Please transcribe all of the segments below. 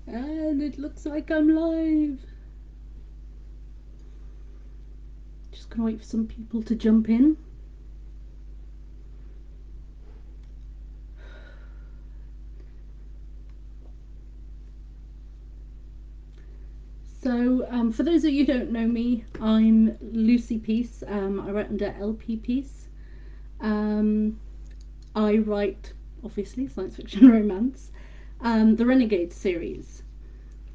And it looks like I'm live. Just gonna wait for some people to jump in. So, for those of you who don't know me, I'm Lucy Peace. I write under LP Peace. I write, obviously, science fiction romance, the Renegade series.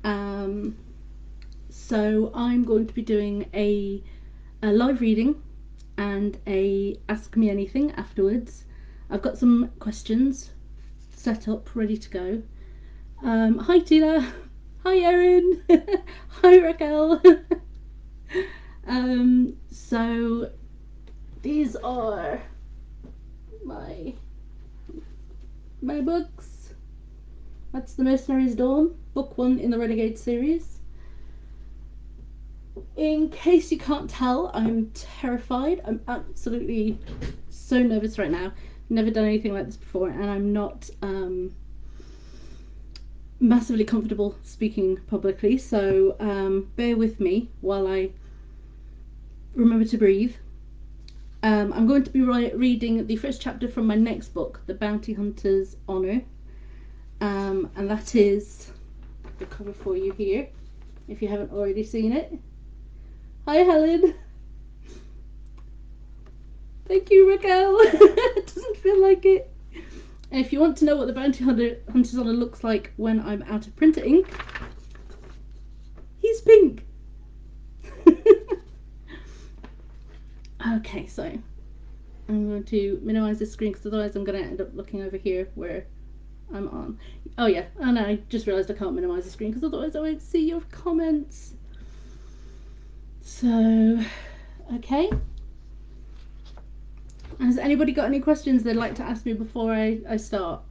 Um, so I'm going to be doing a live reading and a Ask Me Anything afterwards. I've got some questions set up, ready to go. Hi Tina. Hi Erin. Hi Raquel. So these are my books. That's The Mercenary's Dawn, book 1 in the Renegade series. In case you can't tell, I'm terrified. I'm absolutely so nervous right now. Never done anything like this before, and I'm not massively comfortable speaking publicly, so bear with me while I remember to breathe. I'm going to be reading the first chapter from my next book, The Bounty Hunter's Honour, and that is the cover for you here, if you haven't already seen it. Hi Helen. Thank you Raquel. It doesn't feel like it. And if you want to know what the Bounty Hunter's Honour looks like when I'm out of printer ink, he's pink. Okay, so I'm going to minimize this screen because otherwise I'm going to end up looking over here where I'm on. Oh yeah, and I just realised I can't minimize the screen because otherwise I won't see your comments. So, okay. Has anybody got any questions they'd like to ask me before I start?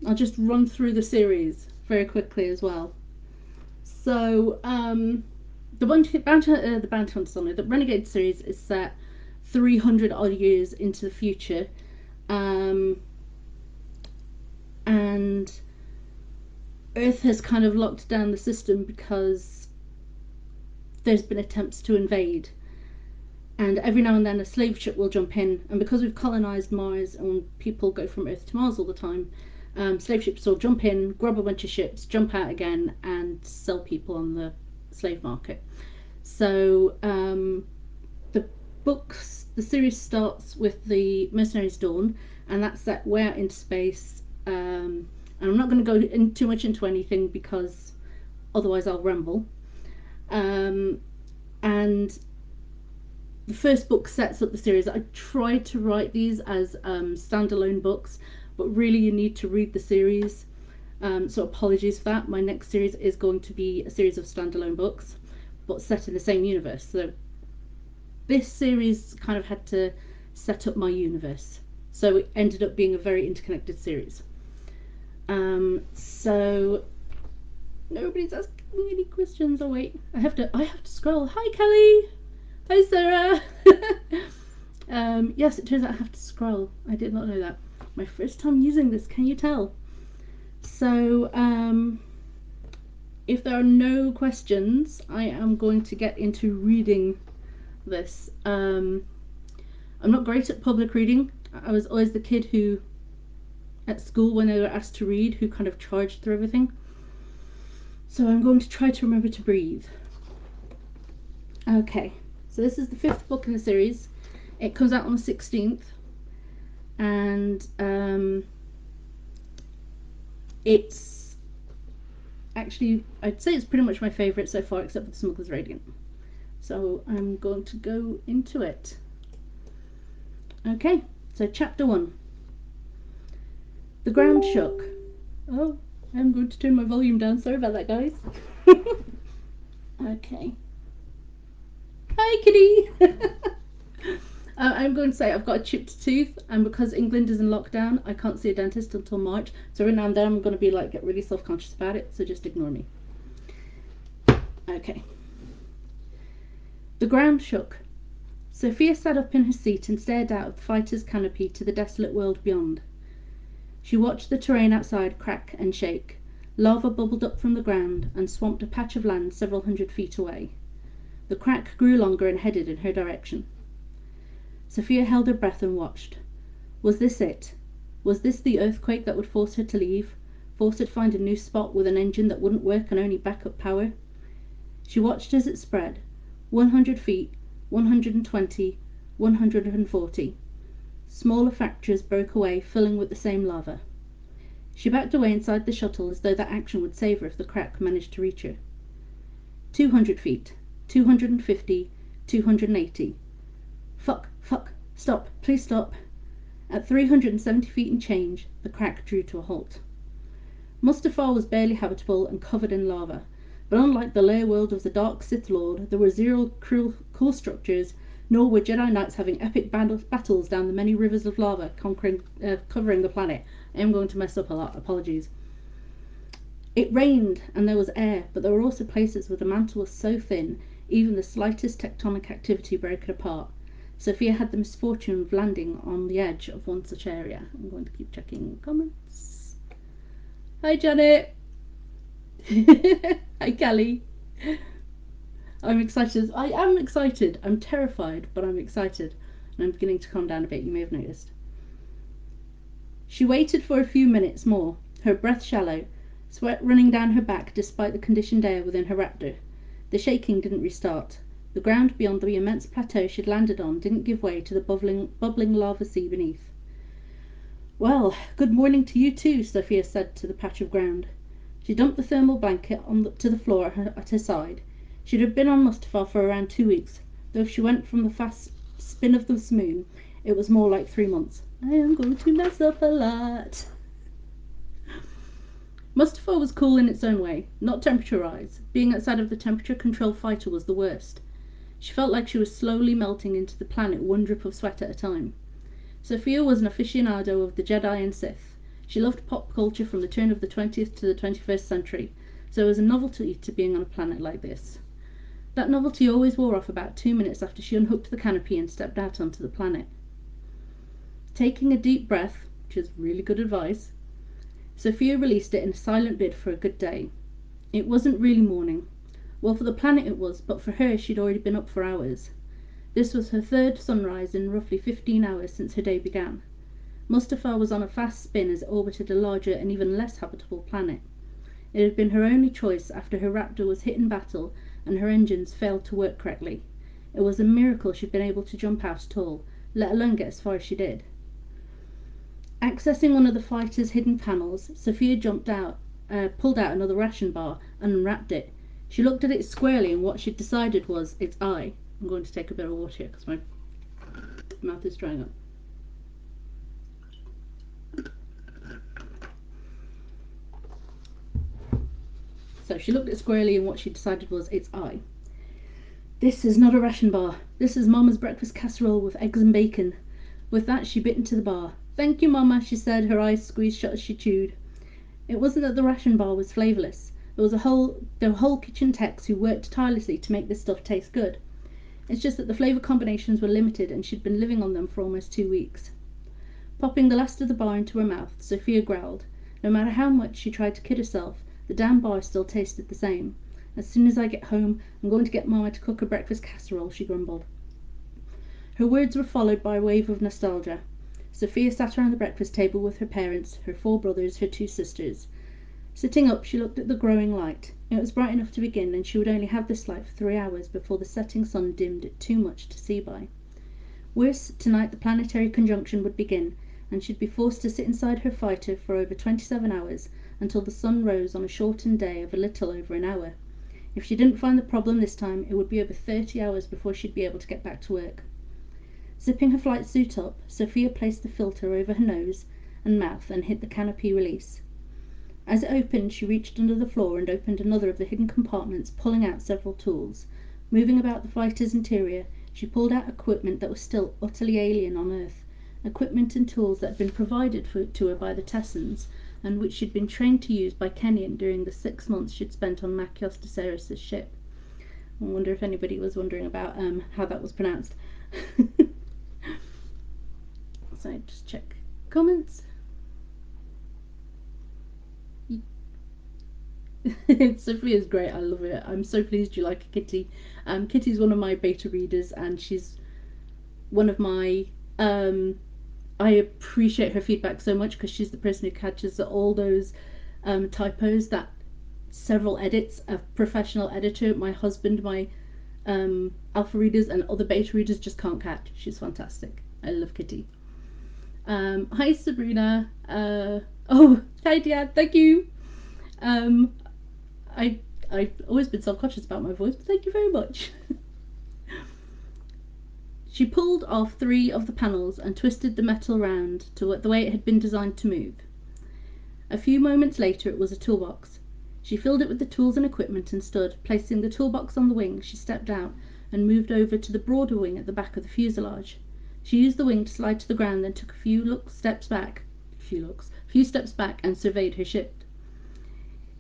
I'll just run through the series very quickly as well. So, the Bounty Hunter's Honour, the Renegade series is set 300 odd years into the future, and Earth has kind of locked down the system because there's been attempts to invade, and every now and then a slave ship will jump in, and because we've colonized Mars and people go from Earth to Mars all the time, slave ships will jump in, grab a bunch of ships, jump out again, and sell people on the slave market. So the series starts with the Mercenary's Dawn, and that's set way out into space. And I'm not going to go too much into anything because otherwise I'll ramble. And the first book sets up the series. I tried to write these as standalone books, but really you need to read the series. So apologies for that. My next series is going to be a series of standalone books, but set in the same universe. So this series kind of had to set up my universe. So it ended up being a very interconnected series. So nobody's asking me any questions. Oh wait, I have to scroll. Hi Kelly. Hi Sarah. Yes, it turns out I have to scroll. I did not know that. My first time using this, can you tell? So, if there are no questions, I am going to get into reading this. I'm not great at public reading. I was always the kid who, at school, when they were asked to read, who kind of charged through everything. So I'm going to try to remember to breathe. Okay, so this is the 5th book in the series. It comes out on the 16th, and it's actually, I'd say it's pretty much my favourite so far, except for The Smuggler's Radiant. So I'm going to go into it. Okay, so chapter 1. The ground shook. Oh, I'm going to turn my volume down. Sorry about that, guys. Okay. Hi, kitty. I'm going to say I've got a chipped tooth, and because England is in lockdown, I can't see a dentist until March. So every now and then I'm going to be like, get really self-conscious about it. So just ignore me. Okay. The ground shook. Sophia sat up in her seat and stared out of the fighter's canopy to the desolate world beyond. She watched the terrain outside crack and shake. Lava bubbled up from the ground and swamped a patch of land several hundred feet away. The crack grew longer and headed in her direction. Sophia held her breath and watched. Was this it? Was this the earthquake that would force her to leave? Force her to find a new spot with an engine that wouldn't work and only backup power? She watched as it spread. 100 feet, 120, 140. Smaller fractures broke away, filling with the same lava. She backed away inside the shuttle as though that action would save her if the crack managed to reach her. 200 feet, 250, 280. Fuck, stop, please stop. At 370 feet and change, the crack drew to a halt. Mustafar was barely habitable and covered in lava, but unlike the lair world of the Dark Sith Lord, there were zero cool structures, nor were Jedi Knights having epic battles down the many rivers of lava covering the planet. I am going to mess up a lot, apologies. It rained and there was air, but there were also places where the mantle was so thin, even the slightest tectonic activity broke it apart. Sophia had the misfortune of landing on the edge of one such area. I'm going to keep checking comments. Hi, Janet. Hi, Kelly. I'm excited. I am excited. I'm terrified, but I'm excited. And I'm beginning to calm down a bit, you may have noticed. She waited for a few minutes more, her breath shallow, sweat running down her back despite the conditioned air within her raptor. The shaking didn't restart. The ground beyond the immense plateau she'd landed on didn't give way to the bubbling lava sea beneath. Well, good morning to you too, Sophia said to the patch of ground. She dumped the thermal blanket to the floor at her side. She'd have been on Mustafar for around 2 weeks, though if she went from the fast spin of the moon, it was more like 3 months. I am going to mess up a lot. Mustafar was cool in its own way, not temperature-wise. Being outside of the temperature-controlled fighter was the worst. She felt like she was slowly melting into the planet, one drip of sweat at a time. Sophia was an aficionado of the Jedi and Sith. She loved pop culture from the turn of the 20th to the 21st century, so it was a novelty to being on a planet like this. That novelty always wore off about 2 minutes after she unhooked the canopy and stepped out onto the planet. Taking a deep breath, which is really good advice, Sophia released it in a silent bid for a good day. It wasn't really morning. Well, for the planet it was, but for her she'd already been up for hours. This was her third sunrise in roughly 15 hours since her day began. Mustafar was on a fast spin as it orbited a larger and even less habitable planet. It had been her only choice after her raptor was hit in battle and her engines failed to work correctly. It was a miracle she'd been able to jump out at all, let alone get as far as she did. Accessing one of the fighter's hidden panels, Sophia pulled out another ration bar and unwrapped it. She looked at it squarely and what she'd decided was its eye. I'm going to take a bit of water here because my mouth is drying up. So she looked at it squarely and what she decided was its eye. This is not a ration bar. This is Mama's breakfast casserole with eggs and bacon. With that she bit into the bar. Thank you, Mama, she said, her eyes squeezed shut as she chewed. It wasn't that the ration bar was flavourless. There were whole kitchen techs who worked tirelessly to make this stuff taste good. It's just that the flavour combinations were limited and she'd been living on them for almost 2 weeks. Popping the last of the bar into her mouth, Sophia growled. No matter how much she tried to kid herself, the damn bar still tasted the same. As soon as I get home, I'm going to get Mama to cook a breakfast casserole, she grumbled. Her words were followed by a wave of nostalgia. Sophia sat around the breakfast table with her parents, her 4 brothers, her 2 sisters. Sitting up, she looked at the growing light. It was bright enough to begin, and she would only have this light for 3 hours before the setting sun dimmed it too much to see by. Worse, tonight the planetary conjunction would begin, and she'd be forced to sit inside her fighter for over 27 hours, until the sun rose on a shortened day of a little over an hour. If she didn't find the problem this time, it would be over 30 hours before she'd be able to get back to work. Zipping her flight suit up, Sophia placed the filter over her nose and mouth and hit the canopy release. As it opened, she reached under the floor and opened another of the hidden compartments, pulling out several tools. Moving about the fighter's interior, she pulled out equipment that was still utterly alien on Earth, equipment and tools that had been provided to her by the Tessans, and which she'd been trained to use by Kenyon during the 6 months she'd spent on Machios Deseris' ship. I wonder if anybody was wondering about how that was pronounced. So just check comments. Sophia's great. I love it. I'm so pleased you like Kitty. Kitty's one of my beta readers, and she's one of my. I appreciate her feedback so much because she's the person who catches all those typos that several edits, a professional editor, my husband, my alpha readers, and other beta readers just can't catch. She's fantastic. I love Kitty. Hi Sabrina. Oh, hi Dad. Thank you. Um, I I've always been self-conscious about my voice, but thank you very much. She pulled off 3 of the panels and twisted the metal round to the way it had been designed to move. A few moments later it was a toolbox. She filled it with the tools and equipment and stood. Placing the toolbox on the wing, she stepped out and moved over to the broader wing at the back of the fuselage. She used the wing to slide to the ground, then took a few steps back and surveyed her ship.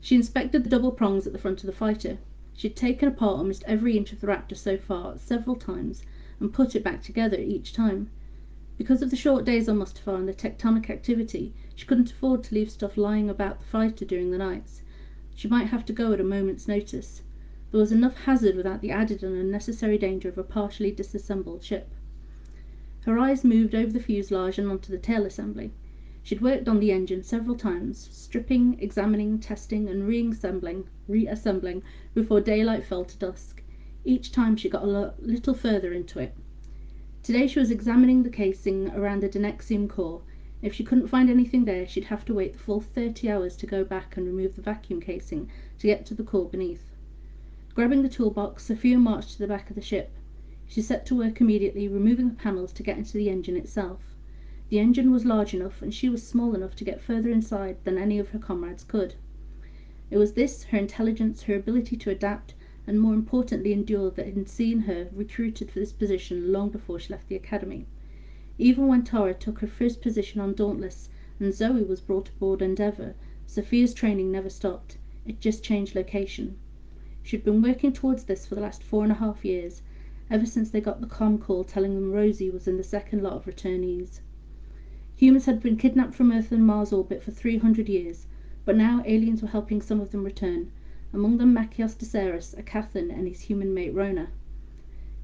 She inspected the double prongs at the front of the fighter. She had taken apart almost every inch of the Raptor so far, several times, and put it back together each time. Because of the short days on Mustafar and the tectonic activity, she couldn't afford to leave stuff lying about the fighter during the nights. She might have to go at a moment's notice. There was enough hazard without the added and unnecessary danger of a partially disassembled ship. Her eyes moved over the fuselage and onto the tail assembly. She'd worked on the engine several times, stripping, examining, testing, and reassembling before daylight fell to dusk. Each time she got a little further into it. Today she was examining the casing around the Denexium core. If she couldn't find anything there, she'd have to wait the full 30 hours to go back and remove the vacuum casing to get to the core beneath. Grabbing the toolbox, Sophia marched to the back of the ship. She set to work immediately, removing the panels to get into the engine itself. The engine was large enough, and she was small enough to get further inside than any of her comrades could. It was this, her intelligence, her ability to adapt, and more importantly endure, that had seen her recruited for this position long before she left the academy. Even when Tara took her first position on Dauntless and Zoe was brought aboard Endeavour, Sophia's training never stopped. It just changed location. She'd been working towards this for the last 4.5 years, ever since they got the comm call telling them Rosie was in the second lot of returnees. Humans had been kidnapped from Earth and Mars orbit for 300 years, but now aliens were helping some of them return, among them Machios Deceres, a Cathan, and his human mate Rona.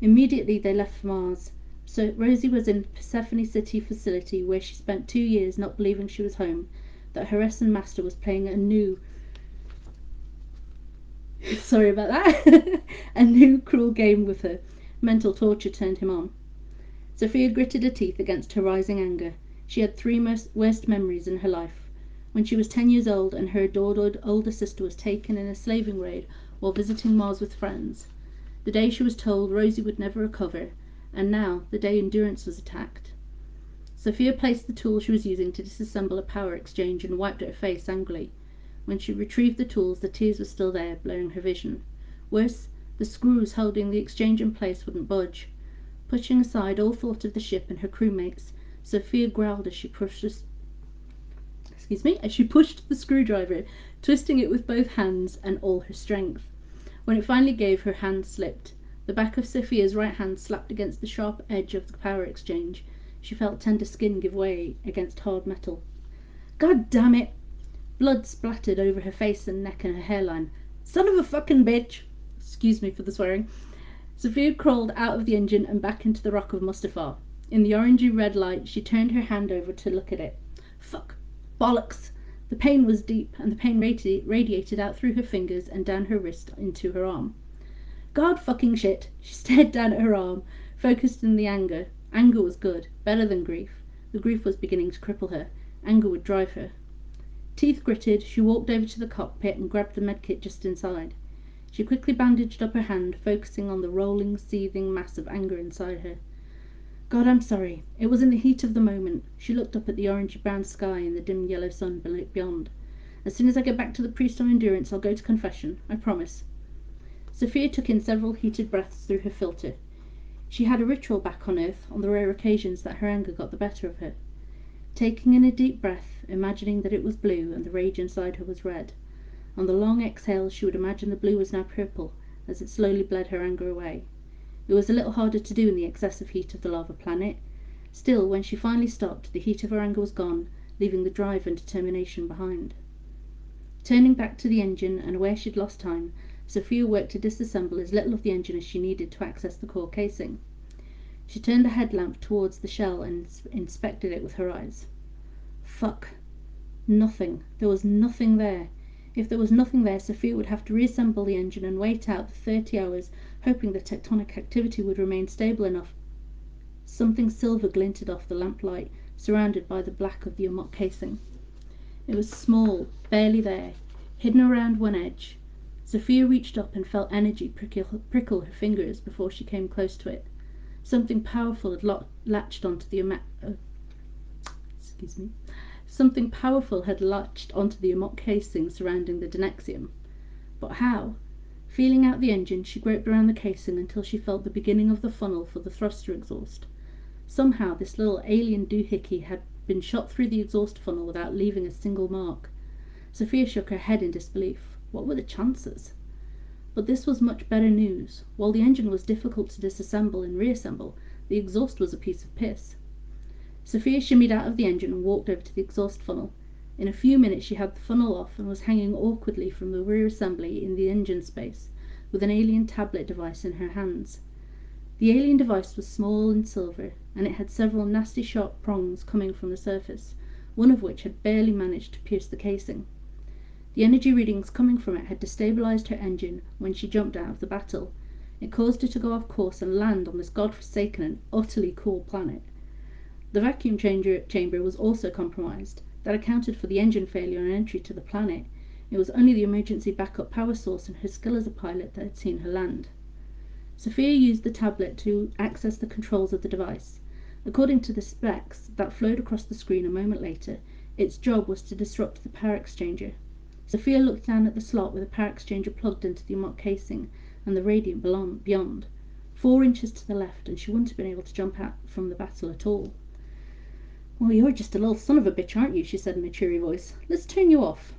Immediately they left for Mars, so Rosie was in Persephone City facility, where she spent 2 years not believing she was home, that her Essen master was playing a new sorry about that a new cruel game with her. Mental torture turned him on. Sophia gritted her teeth against her rising anger. She had 3 worst memories in her life. When she was 10 years old and her adored older sister was taken in a slaving raid while visiting Mars with friends. The day she was told Rosie would never recover, and now the day Endurance was attacked. Sophia placed the tool she was using to disassemble a power exchange and wiped at her face angrily. When she retrieved the tools, the tears were still there, blurring her vision. Worse, the screws holding the exchange in place wouldn't budge. Pushing aside all thought of the ship and her crewmates, Sophia growled as she pushed the screwdriver, twisting it with both hands and all her strength. When it finally gave, her hand slipped. The back of Sophia's right hand slapped against the sharp edge of the power exchange. She felt tender skin give way against hard metal. God damn it! Blood splattered over her face and neck and her hairline. Son of a fucking bitch! Excuse me for the swearing. Sophia crawled out of the engine and back into the rock of Mustafar. In the orangey red light, she turned her hand over to look at it. Fuck! Bollocks! The pain was deep, and the pain radiated out through her fingers and down her wrist into her arm. God fucking shit! She stared down at her arm, focused in the anger. Anger was good, better than grief. The grief was beginning to cripple her. Anger would drive her. Teeth gritted, she walked over to the cockpit and grabbed the medkit just inside. She quickly bandaged up her hand, focusing on the rolling, seething mass of anger inside her. God, I'm sorry. It was in the heat of the moment. She looked up at the orangey-brown sky and the dim yellow sun beyond. As soon as I get back to the priest on Endurance, I'll go to confession. I promise. Sophia took in several heated breaths through her filter. She had a ritual back on Earth on the rare occasions that her anger got the better of her. Taking in a deep breath, imagining that it was blue and the rage inside her was red. On the long exhale, she would imagine the blue was now purple as it slowly bled her anger away. It was a little harder to do in the excessive heat of the lava planet. Still, when she finally stopped, the heat of her anger was gone, leaving the drive and determination behind. Turning back to the engine and where she'd lost time, Sophia worked to disassemble as little of the engine as she needed to access the core casing. She turned the headlamp towards the shell and inspected it with her eyes. Fuck. Nothing. There was nothing there. If there was nothing there, Sophia would have to reassemble the engine and wait out the 30 hours, hoping the tectonic activity would remain stable enough. Something silver glinted off the lamplight, surrounded by the black of the amok casing. It was small, barely there, hidden around one edge. Sophia reached up and felt energy prickle her fingers before she came close to it. Something powerful had latched onto the Something powerful had latched onto the amok casing surrounding the Denexium. But how? Feeling out the engine, she groped around the casing until she felt the beginning of the funnel for the thruster exhaust. Somehow this little alien doohickey had been shot through the exhaust funnel without leaving a single mark. Sophia shook her head in disbelief. What were the chances? But this was much better news. While the engine was difficult to disassemble and reassemble, the exhaust was a piece of piss. Sophia shimmied out of the engine and walked over to the exhaust funnel. In a few minutes she had the funnel off and was hanging awkwardly from the rear assembly in the engine space, with an alien tablet device in her hands. The alien device was small and silver, and it had several nasty sharp prongs coming from the surface, one of which had barely managed to pierce the casing. The energy readings coming from it had destabilized her engine when she jumped out of the battle. It caused her to go off course and land on this godforsaken and utterly cool planet. The vacuum chamber was also compromised. That accounted for the engine failure on entry to the planet. It was only the emergency backup power source and her skill as a pilot that had seen her land. Sophia used the tablet to access the controls of the device. According to the specs that flowed across the screen a moment later, its job was to disrupt the power exchanger. Sophia looked down at the slot with the power exchanger plugged into the amok casing and the radiant beyond. 4 inches to the left, and she wouldn't have been able to jump out from the battle at all. "Well, you're just a little son of a bitch, aren't you?" she said in a cheery voice. "Let's turn you off."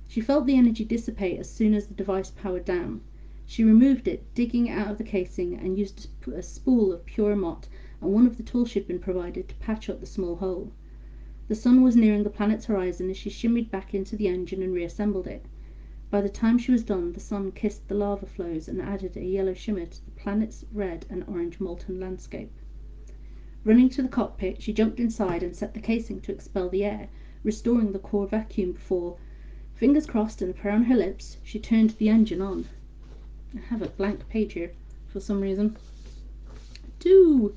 She felt the energy dissipate as soon as the device powered down. She removed it, digging it out of the casing, and used a spool of pure mott and one of the tools she'd been provided to patch up the small hole. The sun was nearing the planet's horizon as she shimmied back into the engine and reassembled it. By the time she was done, the sun kissed the lava flows and added a yellow shimmer to the planet's red and orange molten landscape. Running to the cockpit, she jumped inside and set the casing to expel the air, restoring the core vacuum before, fingers crossed and a prayer on her lips, she turned the engine on. I have a blank page here for some reason. There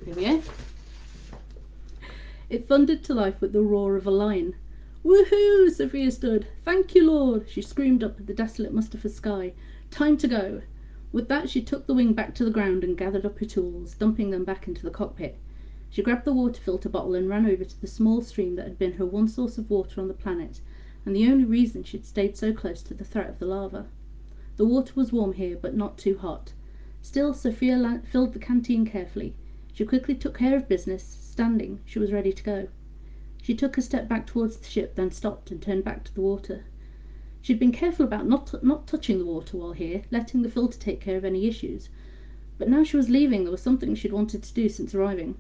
we go. It thundered to life with the roar of a lion. "Woohoo!" Sophia stood. "Thank you, Lord!" she screamed up at the desolate Mustafa sky. "Time to go!" With that, she took the wing back to the ground and gathered up her tools, dumping them back into the cockpit. She grabbed the water filter bottle and ran over to the small stream that had been her one source of water on the planet, and the only reason she'd stayed so close to the threat of the lava. The water was warm here, but not too hot. Still, Sophia filled the canteen carefully. She quickly took care of business. Standing, she was ready to go. She took a step back towards the ship, then stopped and turned back to the water. She'd been careful about not touching the water while here, letting the filter take care of any issues. But now she was leaving, there was something she'd wanted to do since arriving.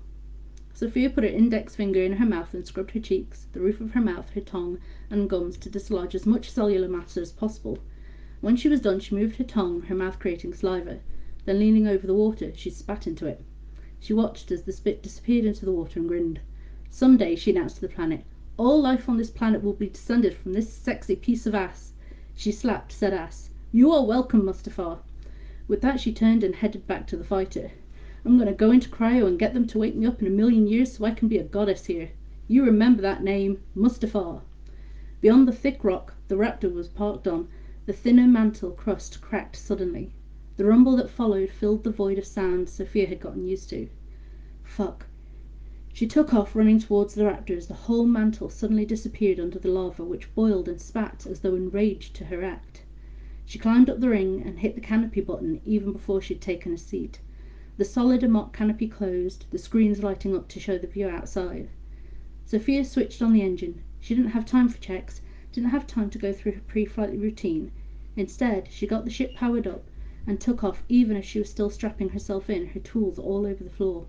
Sophia put her index finger in her mouth and scrubbed her cheeks, the roof of her mouth, her tongue, and gums to dislodge as much cellular matter as possible. When she was done, she moved her tongue, her mouth creating saliva. Then, leaning over the water, she spat into it. She watched as the spit disappeared into the water and grinned. "Someday," she announced to the planet, "all life on this planet will be descended from this sexy piece of ass." She slapped said ass. "You are welcome, Mustafa." With that, she turned and headed back to the fighter. "I'm going to go into cryo and get them to wake me up in 1,000,000 years so I can be a goddess here. You remember that name, Mustafa." Beyond the thick rock the raptor was parked on, the thinner mantle crust cracked suddenly. The rumble that followed filled the void of sound Sophia had gotten used to. Fuck. She took off, running towards the raptor as the whole mantle suddenly disappeared under the lava, which boiled and spat as though enraged to her act. She climbed up the ring and hit the canopy button even before she'd taken a seat. The solid amok canopy closed, the screens lighting up to show the view outside. Sophia switched on the engine. She didn't have time for checks, didn't have time to go through her pre-flight routine. Instead, she got the ship powered up and took off even as she was still strapping herself in, her tools all over the floor.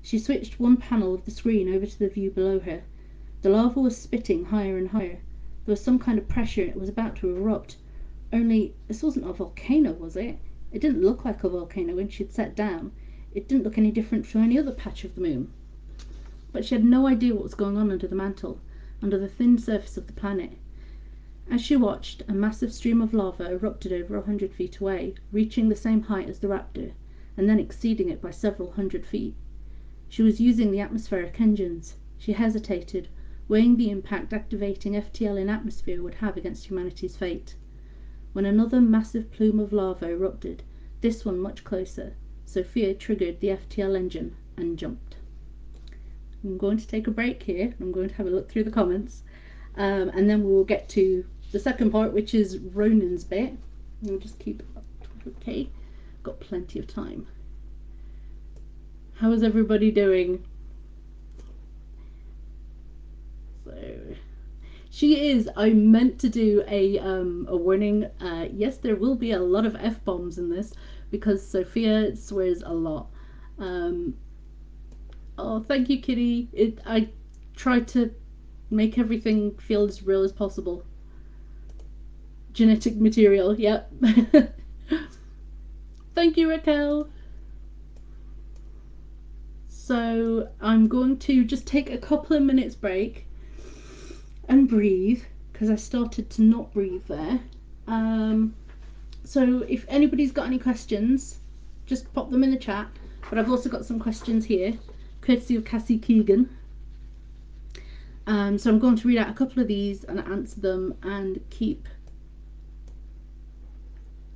She switched one panel of the screen over to the view below her. The lava was spitting higher and higher. There was some kind of pressure and it was about to erupt. Only, this wasn't a volcano, was it? It didn't look like a volcano when she'd sat down. It didn't look any different from any other patch of the moon. But she had no idea what was going on under the mantle, under the thin surface of the planet. As she watched, a massive stream of lava erupted over 100 feet away, reaching the same height as the raptor, and then exceeding it by several 100 feet. She was using the atmospheric engines. She hesitated, weighing the impact activating FTL in atmosphere would have against humanity's fate. When another massive plume of lava erupted, this one much closer, Sophia triggered the FTL engine and jumped. I'm going to take a break here. I'm going to have a look through the comments, and then we will get to the second part, which is Ronan's bit. We'll just keep up. Okay, got plenty of time. How is everybody doing? So she is. I meant to do a warning. Yes, there will be a lot of F-bombs in this because Sophia swears a lot. Oh, thank you, Kitty. I tried to make everything feel as real as possible. Genetic material, yep. Thank you, Raquel. So I'm going to just take a couple of minutes break and breathe because I started to not breathe there. So if anybody's got any questions, just pop them in the chat. But I've also got some questions here, courtesy of Cassie Keegan. So I'm going to read out a couple of these and answer them and keep.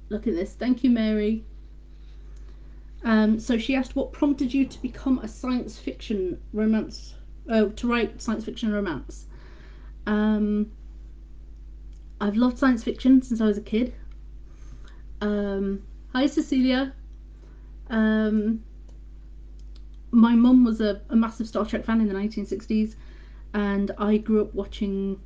Look at this. Thank you, Mary. So she asked, what prompted you to become a science fiction romance, to write science fiction romance? I've loved science fiction since I was a kid. Hi, Cecilia. My mum was a massive Star Trek fan in the 1960s, and I grew up watching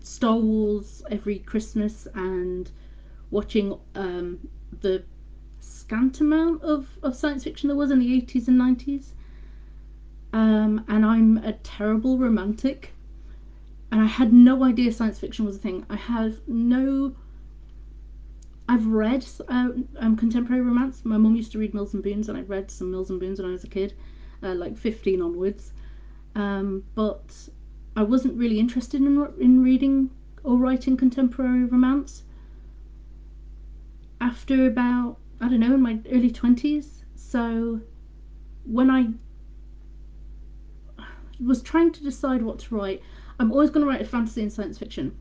Star Wars every Christmas and watching the scant amount of science fiction there was in the 80s and 90s. And I'm a terrible romantic, and I had no idea science fiction was a thing. I've read contemporary romance. My mum used to read Mills and Boons, and I read some Mills and Boons when I was a kid, like 15 onwards. But I wasn't really interested in reading or writing contemporary romance after about, I don't know, in my early 20s. So when I was trying to decide what to write, I'm always going to write a fantasy and science fiction.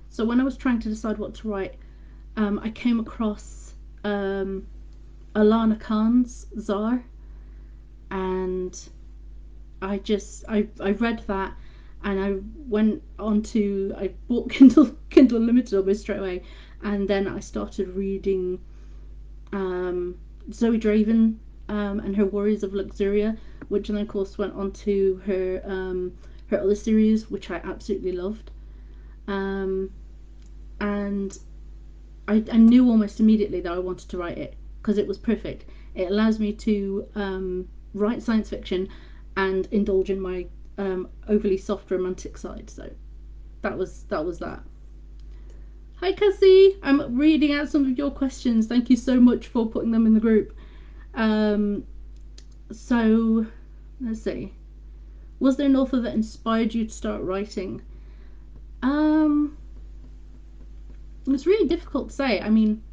So when I was trying to decide what to write, I came across Alana Khan's Tsar, and I read that, and I bought Kindle Unlimited almost straight away, and then I started reading Zoe Draven and her Warriors of Luxuria, which then of course went on to her other series, which I absolutely loved. And I knew almost immediately that I wanted to write it because it was perfect. It allows me to write science fiction and indulge in my overly soft romantic side. So that was that. Hi Cassie, I'm reading out some of your questions. Thank you so much for putting them in the group. So let's see. Was there an author that inspired you to start writing? It's really difficult to say. I mean,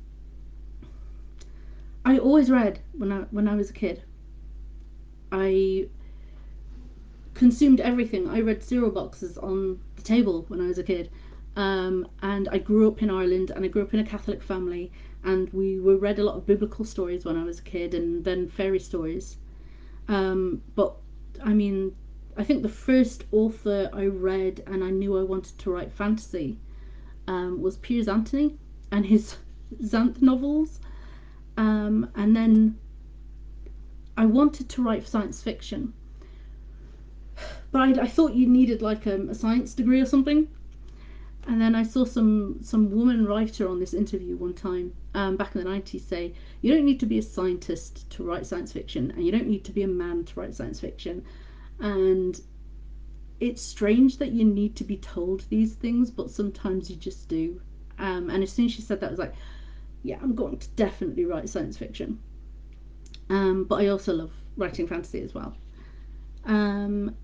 I always read when I was a kid. I consumed everything. I read cereal boxes on the table when I was a kid. And I grew up in Ireland, and I grew up in a Catholic family, and we read a lot of biblical stories when I was a kid, and then fairy stories. But I mean, I think the first author I read and I knew I wanted to write fantasy was Piers Anthony and his Xanth novels. And then I wanted to write science fiction, but I thought you needed like a science degree or something. And then I saw some woman writer on this interview one time back in the 90s say, you don't need to be a scientist to write science fiction, and you don't need to be a man to write science fiction. And it's strange that you need to be told these things, but sometimes you just do. And as soon as she said that, I was like, yeah, I'm going to definitely write science fiction. But I also love writing fantasy as well.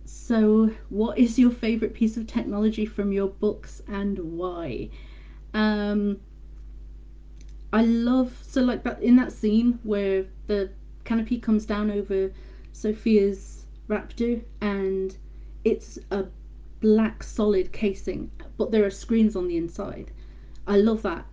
So, what is your favourite piece of technology from your books and why? Um, I love, so like that in that scene where the canopy comes down over Sophia's raptor and it's a black solid casing, but there are screens on the inside. I love that.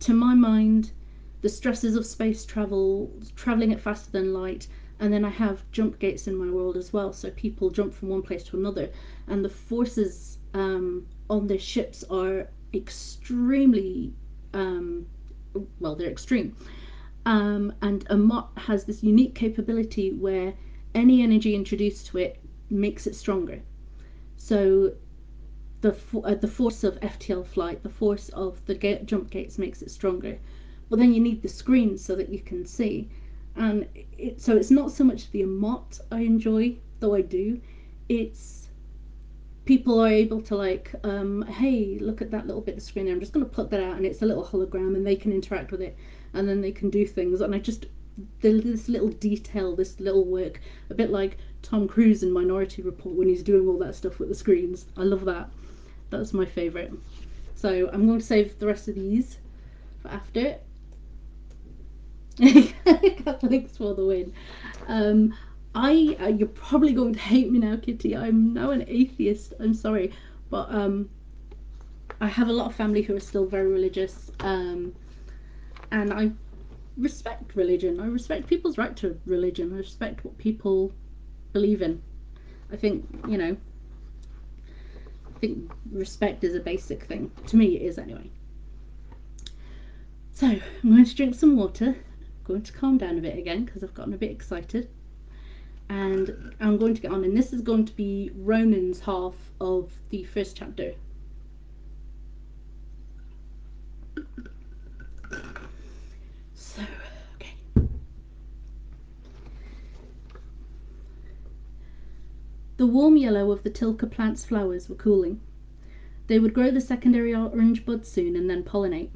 To my mind, the stresses of space travel, traveling at faster than light, and then I have jump gates in my world as well, so people jump from one place to another, and the forces on their ships are extremely, um, well, they're extreme. And a Mott has this unique capability where any energy introduced to it makes it stronger. So the force of FTL flight, the force of the jump gates makes it stronger. But then you need the screens so that you can see. And so it's not so much the amount I enjoy, though I do. It's people are able to like, hey, look at that little bit of screen. I'm just going to pluck that out, and it's a little hologram, and they can interact with it, and then they can do things. And I just this little detail, this little work, a bit like Tom Cruise in Minority Report when he's doing all that stuff with the screens. I love that. That's my favourite. So I'm going to save the rest of these for after. Catholics for the win. Um, you're probably going to hate me now, Kitty. I'm now an atheist. I'm sorry, but I have a lot of family who are still very religious, and I respect religion. I respect people's right to religion. I respect what people believe in. I think I think respect is a basic thing. To me, it is anyway. So I'm going to drink some water. I'm going to calm down a bit again because I've gotten a bit excited. And I'm going to get on, and this is going to be Ronan's half of the first chapter. So, okay. The warm yellow of the Tilka plant's flowers were cooling. They would grow the secondary orange buds soon and then pollinate.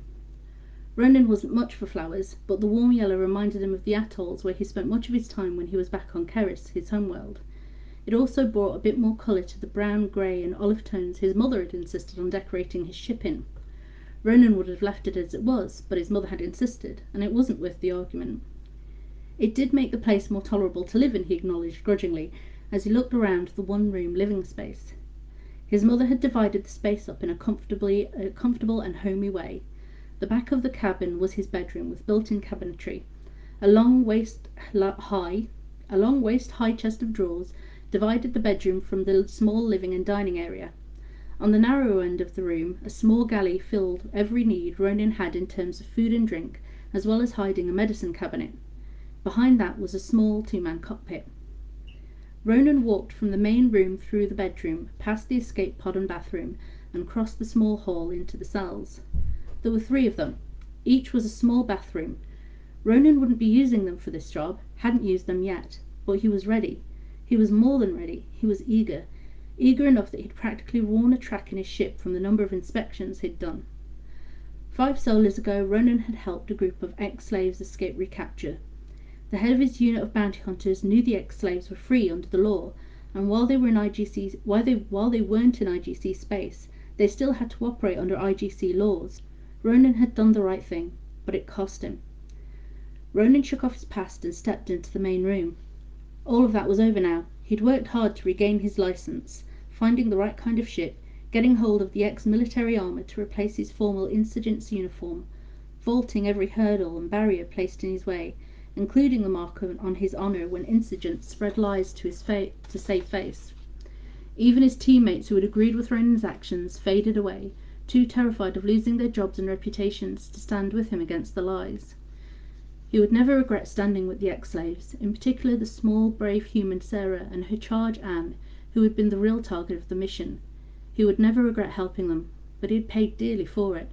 Ronan wasn't much for flowers, but the warm yellow reminded him of the atolls where he spent much of his time when he was back on Keris, his homeworld. It also brought a bit more colour to the brown, grey and olive tones his mother had insisted on decorating his ship in. Ronan would have left it as it was, but his mother had insisted, and it wasn't worth the argument. It did make the place more tolerable to live in, he acknowledged grudgingly, as he looked around the one-room living space. His mother had divided the space up in a comfortable and homey way. The back of the cabin was his bedroom with built-in cabinetry. A long waist-high chest of drawers divided the bedroom from the small living and dining area. On the narrow end of the room, a small galley filled every need Ronan had in terms of food and drink, as well as hiding a medicine cabinet. Behind that was a small two-man cockpit. Ronan walked from the main room through the bedroom, past the escape pod and bathroom, and crossed the small hall into the cells. There were 3 of them. Each was a small bathroom. Ronan wouldn't be using them for this job, hadn't used them yet, but he was ready. He was more than ready. He was eager. Eager enough that he'd practically worn a track in his ship from the number of inspections he'd done. 5 solars ago, Ronan had helped a group of ex-slaves escape recapture. The head of his unit of bounty hunters knew the ex-slaves were free under the law, and while they weren't in IGC space, they still had to operate under IGC laws. Ronan had done the right thing, but it cost him. Ronan shook off his past and stepped into the main room. All of that was over now. He'd worked hard to regain his license, finding the right kind of ship, getting hold of the ex-military armour to replace his formal insurgent's uniform, vaulting every hurdle and barrier placed in his way, including the mark on his honour when insurgents spread lies to save face. Even his teammates who had agreed with Ronan's actions faded away, too terrified of losing their jobs and reputations to stand with him against the lies. He would never regret standing with the ex-slaves, in particular the small, brave human Sarah and her charge Anne, who had been the real target of the mission. He would never regret helping them, but he had paid dearly for it.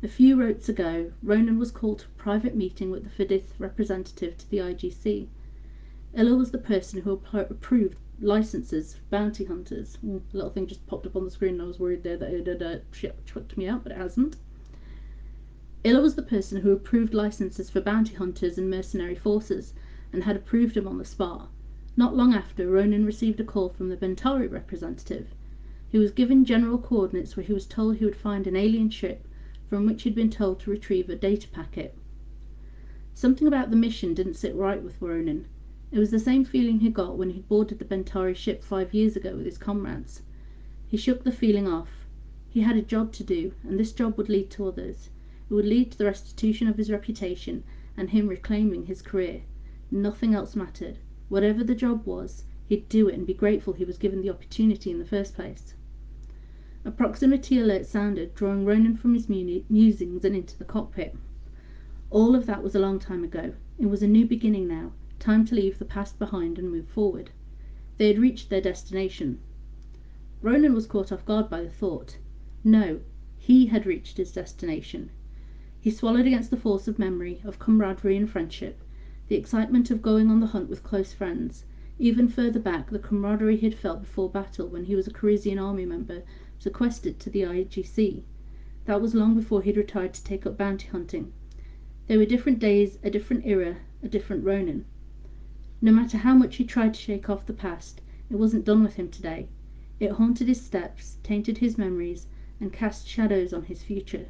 A few rotes ago, Ronan was called to a private meeting with the Fidith representative to the IGC. Ella was the person who approved licenses for bounty hunters. A little thing just popped up on the screen and I was worried there that it had chucked me out, but it hasn't. Illa was the person who approved licenses for bounty hunters and mercenary forces, and had approved them on the spot. Not long after, Ronan received a call from the Bentari representative. He was given general coordinates where he was told he would find an alien ship from which he'd been told to retrieve a data packet. Something about the mission didn't sit right with Ronan. It was the same feeling he got when he'd boarded the Bentari ship 5 years ago with his comrades. He shook the feeling off. He had a job to do, and this job would lead to others. It would lead to the restitution of his reputation and him reclaiming his career. Nothing else mattered. Whatever the job was, he'd do it and be grateful he was given the opportunity in the first place. A proximity alert sounded, drawing Ronan from his musings and into the cockpit. All of that was a long time ago. It was a new beginning now, time to leave the past behind and move forward. They had reached their destination. Ronan was caught off guard by the thought. No, he had reached his destination. He swallowed against the force of memory, of camaraderie and friendship, the excitement of going on the hunt with close friends. Even further back, the camaraderie he had felt before battle when he was a Parisian army member, sequestered to the IGC. That was long before he'd retired to take up bounty hunting. They were different days, a different era, a different Ronan. No matter how much he tried to shake off the past, it wasn't done with him today. It haunted his steps, tainted his memories, and cast shadows on his future.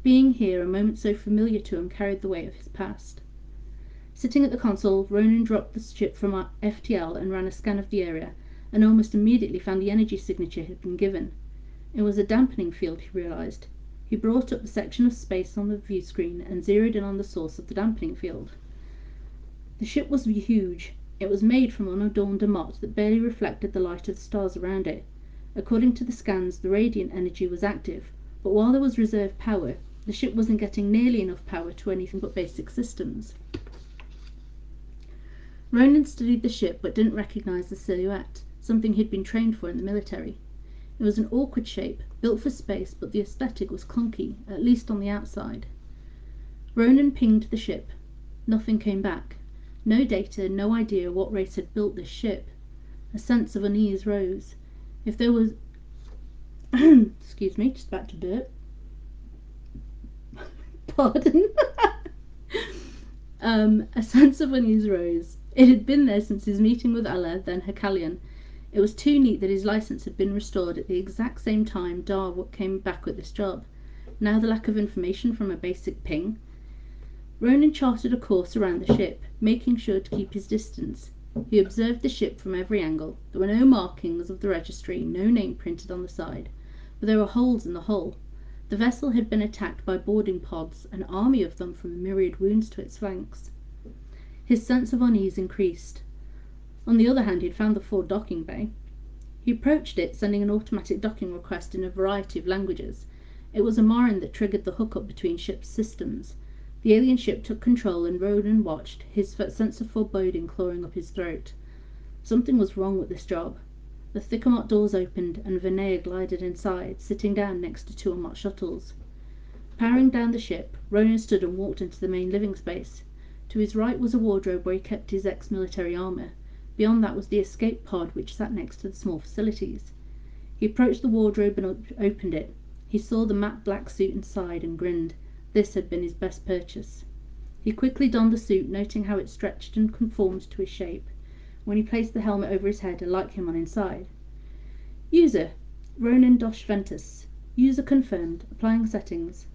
Being here, a moment so familiar to him carried the weight of his past. Sitting at the console, Ronan dropped the ship from FTL and ran a scan of the area, and almost immediately found the energy signature had been given. It was a dampening field, he realised. He brought up the section of space on the view screen and zeroed in on the source of the dampening field. The ship was huge. It was made from unadorned amot that barely reflected the light of the stars around it. According to the scans, the radiant energy was active, but while there was reserve power, the ship wasn't getting nearly enough power to anything but basic systems. Ronan studied the ship but didn't recognise the silhouette, something he'd been trained for in the military. It was an awkward shape, built for space, but the aesthetic was clunky, at least on the outside. Ronan pinged the ship. Nothing came back. No data, no idea what race had built this ship. A sense of unease rose. If there was... Excuse me, just about to burp. Pardon. A sense of unease rose. It had been there since his meeting with Allah, then Hekalian. It was too neat that his license had been restored at the exact same time Dar came back with this job. Now the lack of information from a basic ping. Ronan charted a course around the ship, making sure to keep his distance. He observed the ship from every angle. There were no markings of the registry, no name printed on the side, but there were holes in the hull. The vessel had been attacked by boarding pods, an army of them from the myriad wounds to its flanks. His sense of unease increased. On the other hand, he had found the forward docking bay. He approached it, sending an automatic docking request in a variety of languages. It was a Marin that triggered the hookup between ships' systems. The alien ship took control and Ronan watched, his sense of foreboding clawing up his throat. Something was wrong with this job. The thick Amot doors opened and Vinaya glided inside, sitting down next to two Amot shuttles. Powering down the ship, Ronan stood and walked into the main living space. To his right was a wardrobe where he kept his ex-military armour. Beyond that was the escape pod which sat next to the small facilities. He approached the wardrobe and opened it. He saw the matte black suit inside and grinned. This had been his best purchase. He quickly donned the suit, noting how it stretched and conformed to his shape. When he placed the helmet over his head, a light came on inside. User, Ronan Dosh Ventus. User confirmed. Applying settings.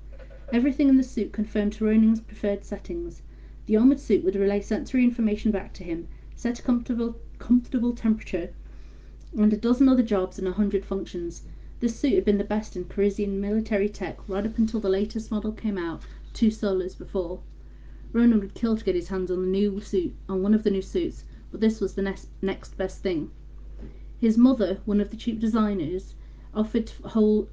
Everything in the suit confirmed to Ronan's preferred settings. The armoured suit would relay sensory information back to him, set a comfortable temperature, and a dozen other jobs and 100 functions. This suit had been the best in Parisian military tech right up until the latest model came out 2 solos before. Ronan would kill to get his hands on one of the new suits, but this was the next best thing. His mother, one of the cheap designers, offered whole...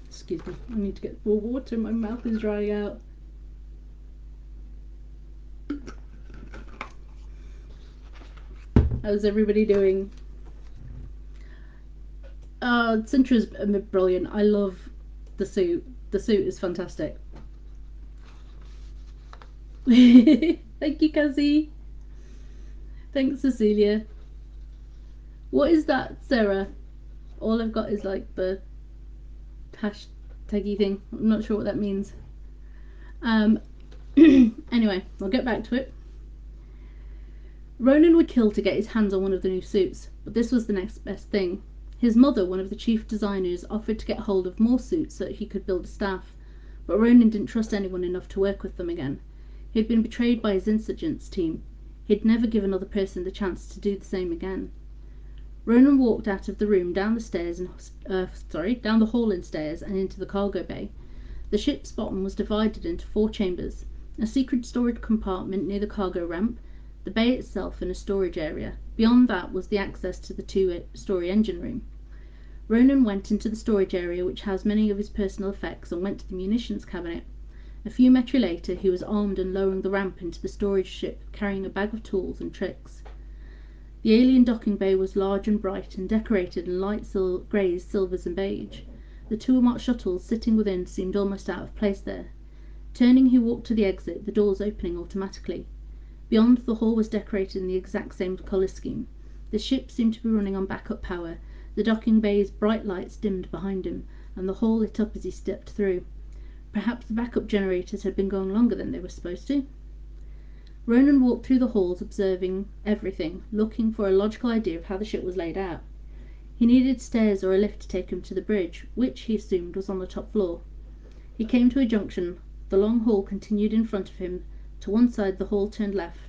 Excuse me, I need to get more water, my mouth is drying out. How's everybody doing? Cintra's brilliant. I love the suit. The suit is fantastic. Thank you, Cassie. Thanks, Cecilia. What is that, Sarah? All I've got is like the hashtaggy thing. I'm not sure what that means. Anyway, I'll get back to it. Ronan would kill to get his hands on one of the new suits, but this was the next best thing. His mother, one of the chief designers, offered to get hold of more suits so that he could build a staff, but Ronan didn't trust anyone enough to work with them again. He had been betrayed by his insurgents team. He'd never give another person the chance to do the same again. Ronan walked out of the room, down the hall and stairs, and into the cargo bay. The ship's bottom was divided into 4 chambers: a secret storage compartment near the cargo ramp, the bay itself, and a storage area. Beyond that was the access to the 2-story engine room. Ronan went into the storage area, which housed many of his personal effects, and went to the munitions cabinet. A few meters later, he was armed and lowering the ramp into the storage ship, carrying a bag of tools and tricks. The alien docking bay was large and bright, and decorated in light greys, silvers, and beige. The 2 marked shuttles sitting within seemed almost out of place there. Turning, he walked to the exit, the doors opening automatically. Beyond, the hall was decorated in the exact same colour scheme. The ship seemed to be running on backup power. The docking bay's bright lights dimmed behind him, and the hall lit up as he stepped through. Perhaps the backup generators had been going longer than they were supposed to. Ronan walked through the halls, observing everything, looking for a logical idea of how the ship was laid out. He needed stairs or a lift to take him to the bridge, which, he assumed, was on the top floor. He came to a junction. The long hall continued in front of him. To one side the hall turned left.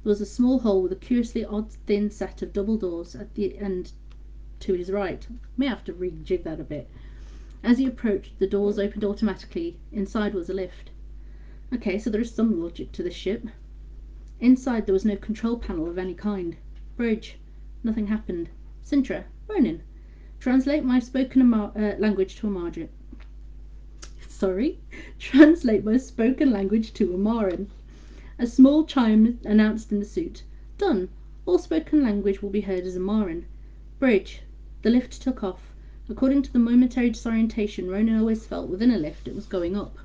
There was a small hole with a curiously odd thin set of double doors at the end to his right. May have to rejig that a bit. As he approached, the doors opened automatically. Inside was a lift. Okay, so there is some logic to this ship. Inside there was no control panel of any kind. Bridge. Nothing happened. Sintra. Ronan. Translate my spoken language to Amaran. Translate my spoken language to Amaran. A small chime announced in the suit. Done. All spoken language will be heard as Amaran. Bridge. The lift took off. According to the momentary disorientation Ronan always felt within a lift, it was going up.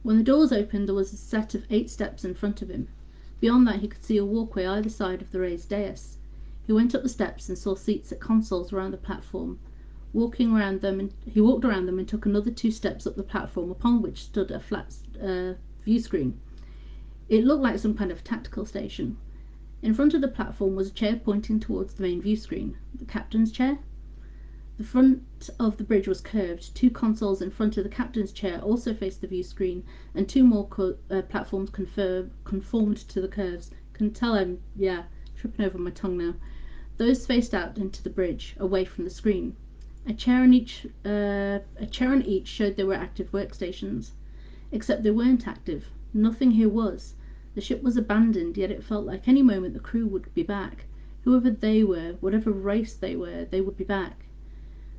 When the doors opened, there was a set of 8 steps in front of him. Beyond that he could see a walkway either side of the raised dais. He went up the steps and saw seats at consoles around the platform. He walked around them and took another 2 steps up the platform, upon which stood a flat view screen. It looked like some kind of tactical station. In front of the platform was a chair pointing towards the main view screen. The captain's chair? The front of the bridge was curved. 2 consoles in front of the captain's chair also faced the view screen, and 2 more platforms conformed to the curves. Can tell I'm, tripping over my tongue now. Those faced out into the bridge, away from the screen. A chair on each showed they were active workstations. Except they weren't active. Nothing here was. The ship was abandoned, yet it felt like any moment the crew would be back. Whoever they were, whatever race they were, they would be back.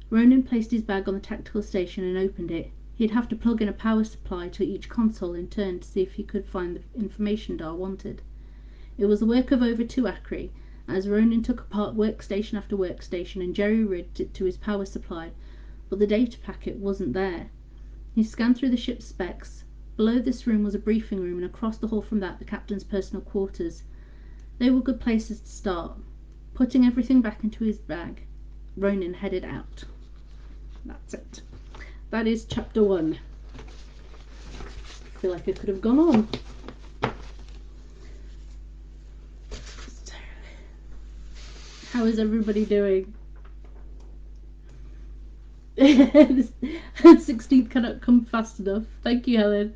Ronan placed his bag on the tactical station and opened it. He'd have to plug in a power supply to each console in turn to see if he could find the information Dar wanted. It was the work of over 2 Acri, as Ronan took apart workstation after workstation and jerry-rigged it to his power supply, but the data packet wasn't there. He scanned through the ship's specs. Below this room was a briefing room, and across the hall from that the captain's personal quarters. They were good places to start. Putting everything back into his bag, Ronan headed out. That's it. That is chapter 1. I feel like I could have gone on. So, how is everybody doing? 16th cannot come fast enough. Thank you, Helen.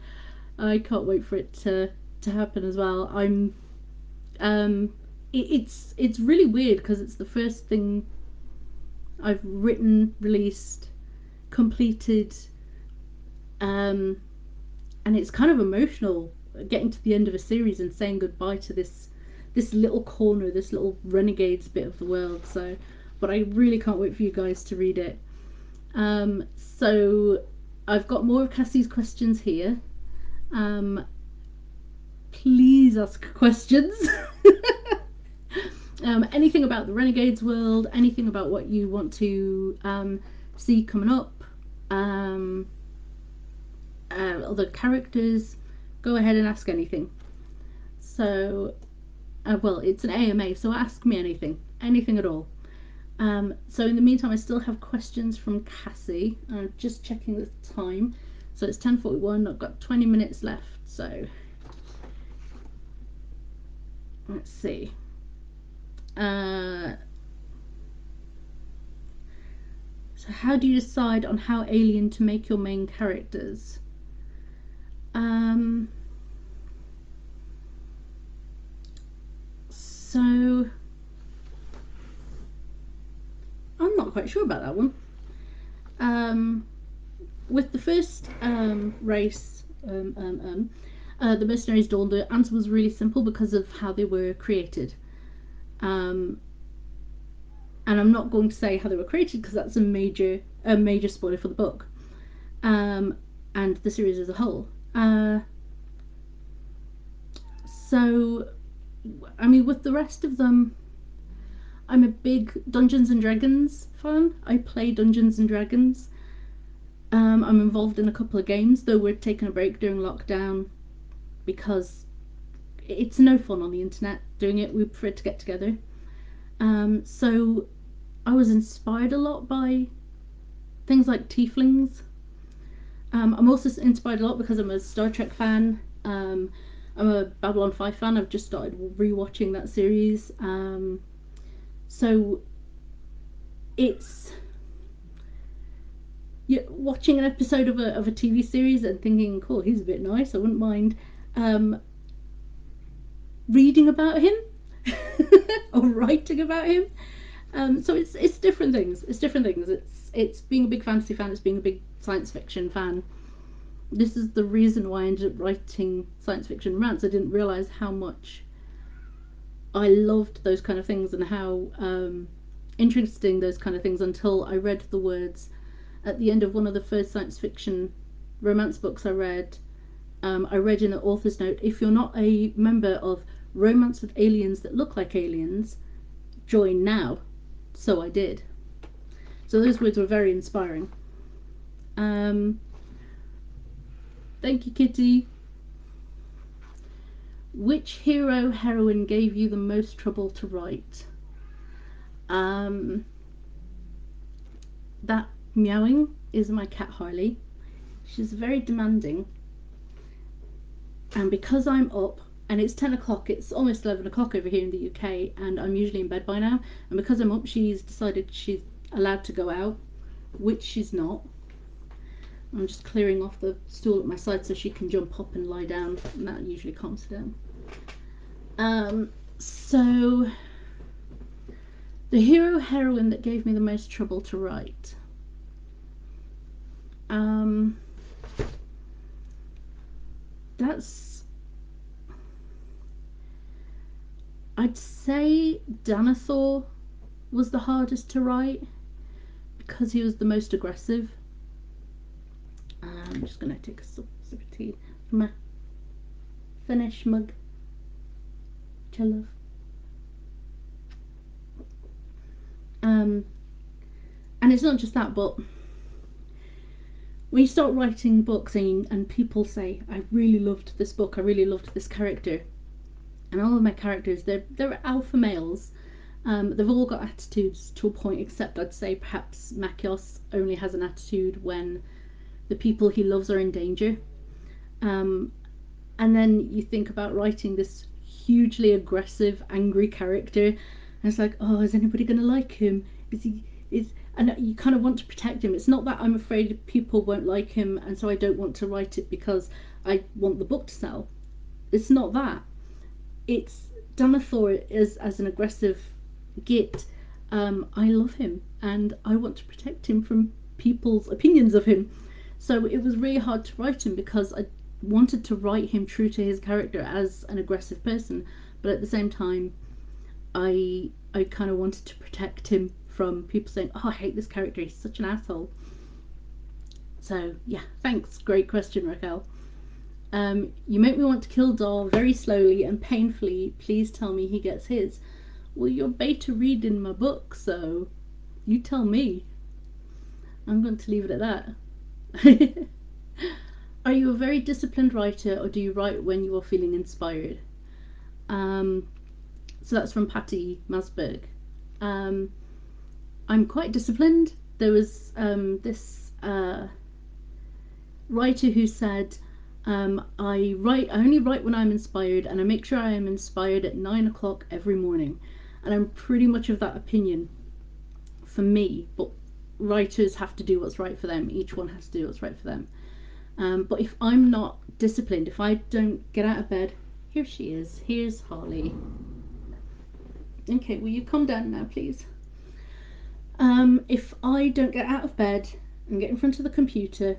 I can't wait for it to happen as well. It's really weird because it's the first thing I've written, released, completed, and it's kind of emotional getting to the end of a series and saying goodbye to this little corner, this little renegades bit of the world. So, but I really can't wait for you guys to read it. So I've got more of Cassie's questions here. Please ask questions. Anything about the Renegades world, anything about what you want to see coming up, other characters, go ahead and ask anything. So, well, it's an AMA, so ask me anything at all. So in the meantime, I still have questions from Cassie. I'm just checking the time. So it's 10:41. I've got 20 minutes left. So let's see. So how do you decide on how alien to make your main characters? So I'm not quite sure about that one. With the first race, the Mercenaries Dawn, the answer was really simple because of how they were created. And I'm not going to say how they were created because that's a major spoiler for the book, and the series as a whole. So, I mean, with the rest of them, I'm a big Dungeons and Dragons fan. I play Dungeons and Dragons. I'm involved in a couple of games, though we're taking a break during lockdown because it's no fun on the internet doing it. We prefer to get together. So I was inspired a lot by things like tieflings. I'm also inspired a lot because I'm a Star Trek fan. I'm a Babylon 5 fan. I've just started rewatching that series. So it's watching an episode of a TV series and thinking, cool, he's a bit nice. I wouldn't mind reading about him or writing about him. So it's different things. It's different things. It's being a big fantasy fan. It's being a big science fiction fan. This is the reason why I ended up writing science fiction romance. I didn't realize how much I loved those kind of things and how interesting those kind of things until I read the words at the end of one of the first science fiction romance books I read. I read in the author's note, if you're not a member of Romance with Aliens That Look Like Aliens, join now. So I did. So those words were very inspiring. Thank you, Kitty. Which hero heroine gave you the most trouble to write? That meowing is my cat Harley. She's very demanding. And because I'm up, and it's 10 o'clock, it's almost 11 o'clock over here in the UK, and I'm usually in bed by now, and because I'm up, she's decided she's allowed to go out, which she's not. I'm just clearing off the stool at my side so she can jump up and lie down, and that usually calms her down. So the hero heroine that gave me the most trouble to write. I'd say Denethor was the hardest to write because he was the most aggressive. I'm just going to take a sip of tea from my Finnish mug, which I love. And it's not just that, but when you start writing books and people say, I really loved this book, I really loved this character, and all of my characters, they're alpha males. They've all got attitudes to a point, except I'd say perhaps Machios only has an attitude when the people he loves are in danger. And then you think about writing this hugely aggressive, angry character, and it's like, oh, is anybody going to like him? And you kind of want to protect him. It's not that I'm afraid people won't like him, and so I don't want to write it because I want the book to sell. It's not that. It's Denethor as an aggressive git. I love him, and I want to protect him from people's opinions of him. So it was really hard to write him because I wanted to write him true to his character as an aggressive person, but at the same time, I kind of wanted to protect him from people saying, oh, I hate this character, he's such an asshole. So yeah, thanks, great question, Raquel. You make me want to kill Dar very slowly and painfully. Please tell me he gets his. Well, you're beta reading my book, so you tell me. I'm going to leave it at that. Are you a very disciplined writer, or do you write when you are feeling inspired? So that's from Patty Masberg. I'm quite disciplined. There was this writer who said, I only write when I'm inspired, and I make sure I am inspired at 9 o'clock every morning. And I'm pretty much of that opinion for me, but writers have to do what's right for them. Each one has to do what's right for them. But if I'm not disciplined, if I don't get out of bed, here she is. Here's Harley. Okay, will you calm down now, please? If I don't get out of bed and get in front of the computer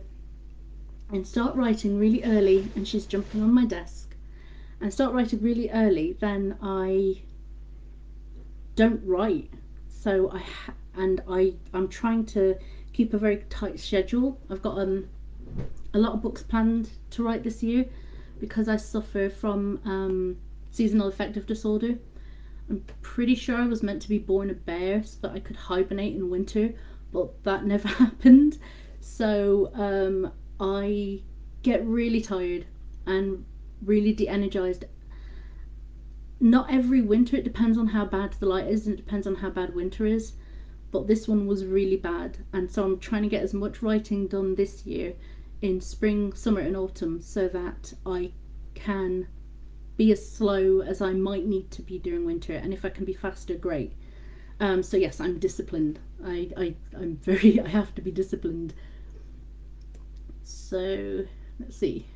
and start writing really early, and she's jumping on my desk, and start writing really early, then I don't write. So I'm trying to keep a very tight schedule. I've got a lot of books planned to write this year because I suffer from seasonal affective disorder. I'm pretty sure I was meant to be born a bear so that I could hibernate in winter, but that never happened. So I get really tired and really de-energized. Not every winter, it depends on how bad the light is and it depends on how bad winter is, but this one was really bad, and so I'm trying to get as much writing done this year in spring, summer and autumn so that I can be as slow as I might need to be during winter, and if I can be faster, great. So yes, I'm disciplined. I'm very, I have to be disciplined. So let's see.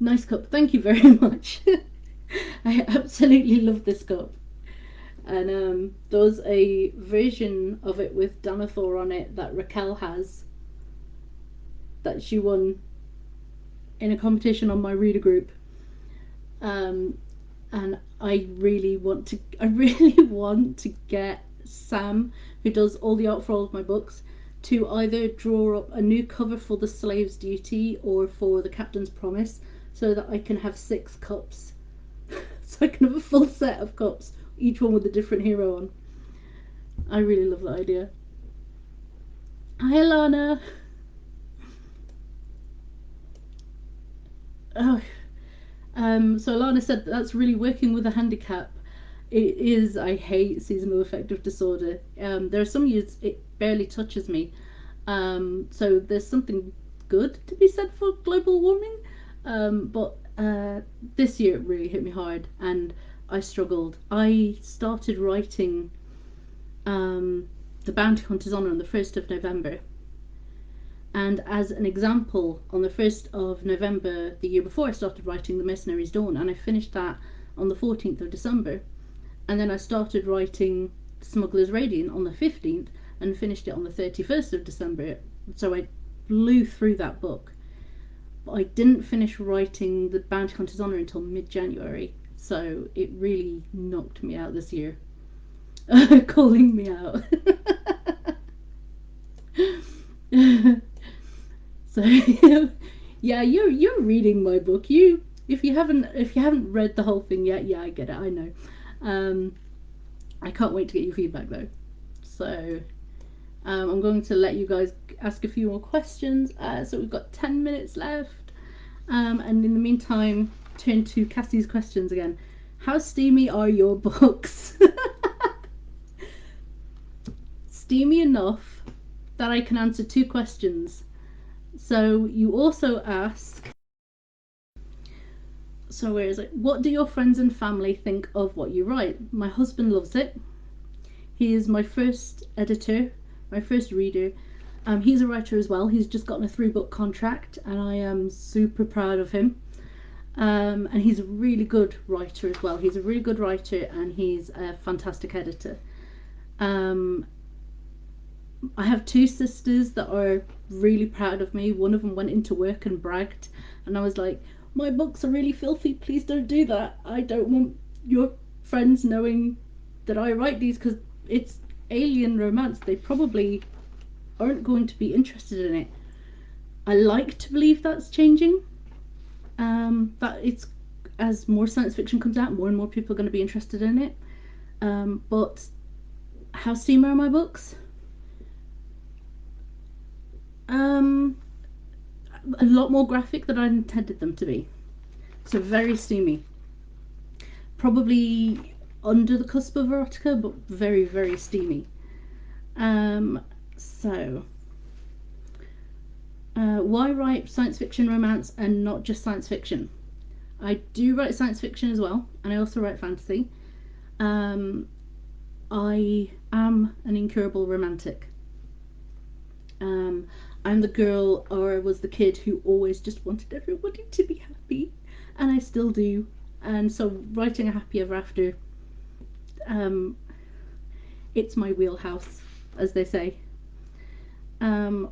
Nice cup, thank you very much. I absolutely love this cup. And there's a version of it with Danathor on it that Raquel has, that she won in a competition on my reader group. Um, and I really want to get Sam, who does all the art for all of my books, to either draw up a new cover for the Slave's Duty or for the Captain's Promise, so that I can have 6 cups. So I can have a full set of cups, each one with a different hero on. I really love that idea. Hi, Lana. Oh, so Lana said that's really working with a handicap. It is. I hate seasonal affective disorder. There are some years it barely touches me. So there's something good to be said for global warming. But this year it really hit me hard, and I struggled. I started writing The Bounty Hunter's Honor on the 1st of November. And as an example, on the 1st of November the year before, I started writing The Mercenary's Dawn, and I finished that on the 14th of December. And then I started writing Smuggler's Radiant on the 15th and finished it on the 31st of December. So I blew through that book. But I didn't finish writing The Bounty Hunter's Honor until mid-January. So it really knocked me out this year. Calling me out. So yeah, you're reading my book. If you haven't read the whole thing yet, yeah, I get it. I know. Um, I can't wait to get your feedback though. So I'm going to let you guys ask a few more questions. So we've got 10 minutes left. And in the meantime, turn to Cassie's questions again. How steamy are your books? Steamy enough that I can answer 2 questions. So you also ask, so where is it? What do your friends and family think of what you write? My husband loves it. He is my first editor, my first reader. He's a writer as well. He's just gotten a 3-book contract, and I am super proud of him. And he's a really good writer as well. He's a really good writer, and he's a fantastic editor. Um, I have 2 sisters that are really proud of me. One of them went into work and bragged, and I was like, my books are really filthy, please don't do that. I don't want your friends knowing that I write these, because it's alien romance. They probably aren't going to be interested in it. I like to believe that's changing. That it's, as more science fiction comes out, more and more people are going to be interested in it. But how steamy are my books? Um, a lot more graphic than I intended them to be. So very steamy. Probably under the cusp of erotica, but very, very steamy. Um, so, why write science fiction romance and not just science fiction? I do write science fiction as well, and I also write fantasy. Um, I am an incurable romantic. Um, I'm the girl, or was the kid, who always just wanted everybody to be happy, and I still do. And so, writing a happy ever after, um, it's my wheelhouse, as they say.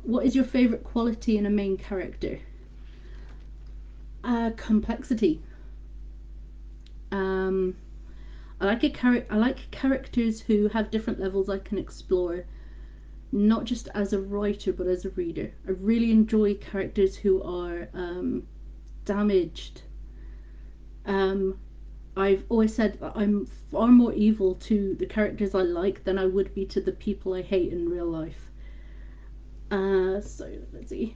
What is your favourite quality in a main character? Complexity. Um, I like characters who have different levels I can explore, not just as a writer but as a reader. I really enjoy characters who are damaged. Um, I've always said that I'm far more evil to the characters I like than I would be to the people I hate in real life. So let's see.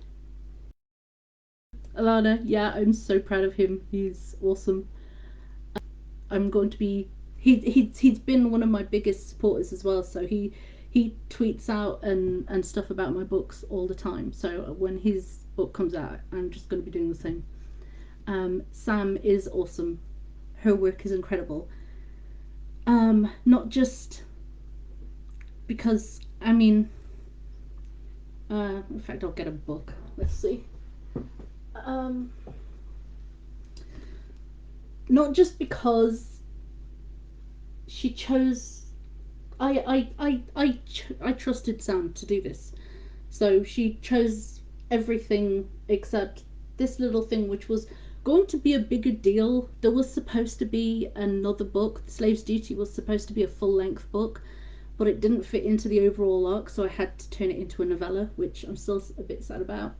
Alana, yeah, I'm so proud of him. He's awesome. I'm going to be. He's been one of my biggest supporters as well. So he tweets out and stuff about my books all the time. So when his book comes out, I'm just going to be doing the same. Sam is awesome. Her work is incredible. Not just because in fact, I'll get a book. Let's see. Um, Not just because she chose. I trusted Sam to do this, so she chose everything except this little thing, which was going to be a bigger deal. There was supposed to be another book. The Slave's Duty was supposed to be a full length book, but it didn't fit into the overall arc, so I had to turn it into a novella, which I'm still a bit sad about.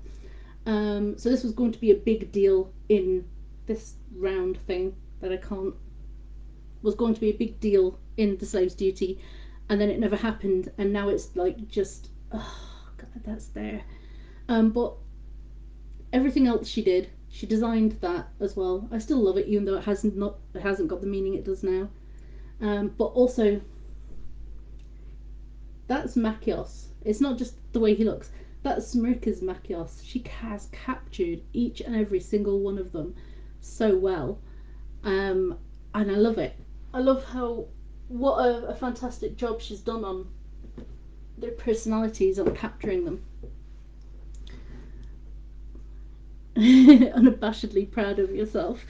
So this was going to be a big deal in this round thing that I can't was going to be a big deal in the Slave's Duty, and then it never happened, and now it's like just oh god, that's there. But everything else she did, she designed that as well. I still love it, even though it hasn't got the meaning it does now. But also that's Machios. It's not just the way he looks. That smirk is Machios. She has captured each and every single one of them so well, um, and I love it. I love how what a fantastic job she's done on their personalities, on capturing them. Unabashedly proud of yourself.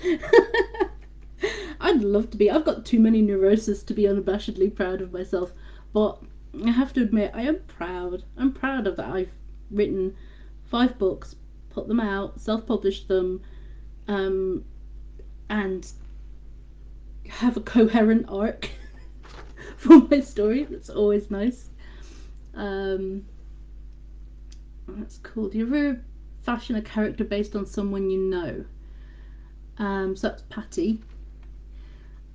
I'd love to be. I've got too many neuroses to be unabashedly proud of myself, but I have to admit I am proud. I'm proud of that. I've written 5 books, put them out, self-published them, um, and have a coherent arc for my story. That's always nice. Um, that's cool. Do you ever fashion a character based on someone you know? So that's Patty.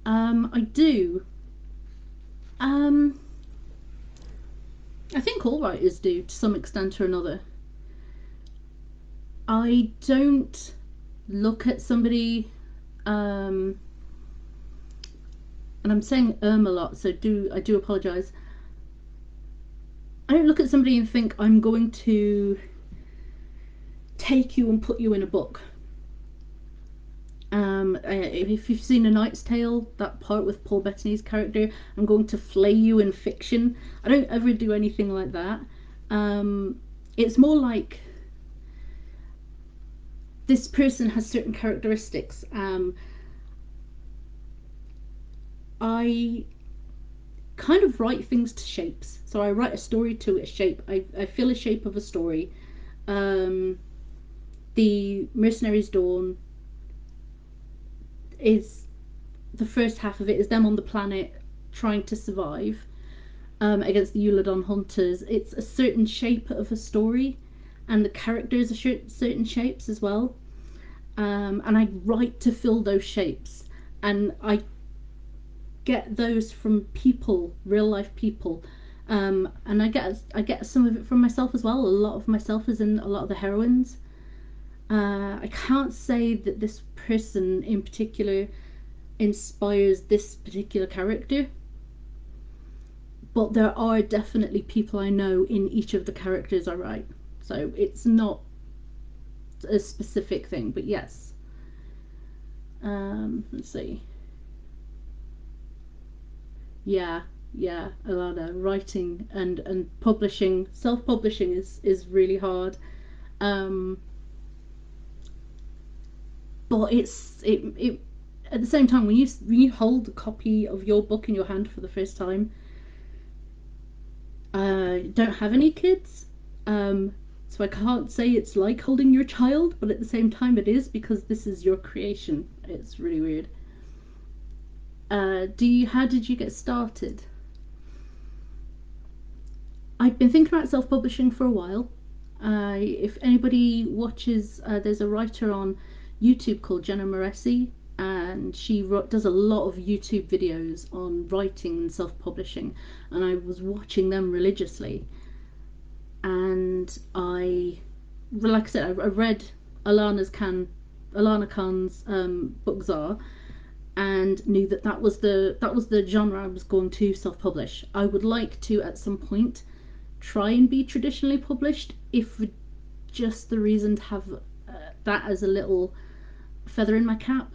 I do. Um, I think all writers do to some extent or another. I don't look at somebody, um, and I'm saying a lot, so I do apologise. I don't look at somebody and think I'm going to take you and put you in a book. If you've seen A Knight's Tale, that part with Paul Bettany's character, I'm going to flay you in fiction. I don't ever do anything like that. It's more like this person has certain characteristics. I kind of write things to shapes. So I write a story to its shape. I feel a shape of a story. Um, the Mercenaries Dawn is the first half of it is them on the planet trying to survive against the Euladon hunters. It's a certain shape of a story, and the characters are certain shapes as well. And I write to fill those shapes, and I get those from people, real life people. And I get some of it from myself as well. A lot of myself is in a lot of the heroines. I can't say that this person in particular inspires this particular character, but there are definitely people I know in each of the characters I write. So it's not a specific thing, but yes. Let's see. Yeah, yeah, a lot of writing and publishing. Self-publishing is really hard. Um, but it at the same time when you hold a copy of your book in your hand for the first time. Don't have any kids, um, so I can't say it's like holding your child, but at the same time it is because this is your creation. It's really weird. How did you get started? I've been thinking about self-publishing for a while. If anybody watches, there's a writer on YouTube called Jenna Moresi, and she does a lot of YouTube videos on writing and self-publishing, and I was watching them religiously. And like I said, I read Alana Khan's book Czar, and knew that that was the genre I was going to self-publish. I would like to at some point try and be traditionally published, if for just the reason to have that as a little feather in my cap.